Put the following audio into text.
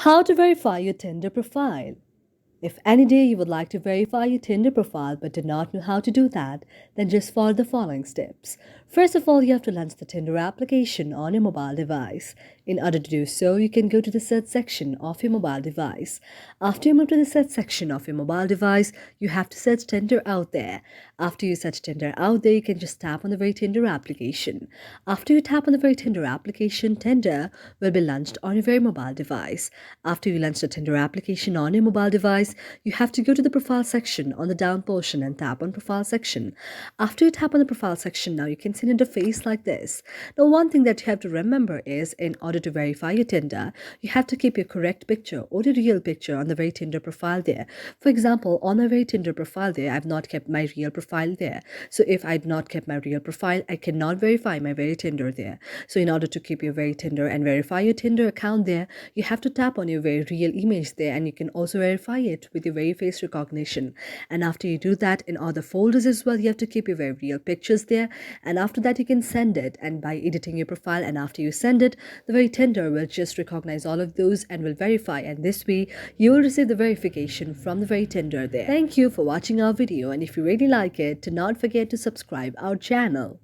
How to verify your Tinder profile. If any day you would like to verify your Tinder profile but do not know how to do that, then just follow the following steps. First of all, you have to launch the Tinder application on your mobile device. In order to do so, you can go to the search section of your mobile device. After you move to the search section of your mobile device, you have to search Tinder out there. After you search Tinder out there, you can just tap on the very Tinder application. After you tap on the very Tinder application, Tinder will be launched on your very mobile device. After you launch the Tinder application on your mobile device, you have to go to the profile section on the down portion and tap on profile section. After you tap on the profile section, now you can see an interface like this. Now, one thing that you have to remember is in order to verify your Tinder, you have to keep your correct picture or the real picture on the very Tinder profile there. For example, on my very Tinder profile there, I've not kept my real profile there. So if I'd not kept my real profile, I cannot verify my very Tinder there. So in order to keep your very Tinder and verify your Tinder account there, you have to tap on your very real image there, and you can also verify it with your very face recognition. And after you do that, in other folders as well, you have to keep your very real pictures there. And after that, you can send it. And by editing your profile, and after you send it, the very Tinder will just recognize all of those and will verify. And this way, you will receive the verification from the very Tinder there. Thank you for watching our video. And if you really like it, do not forget to subscribe our channel.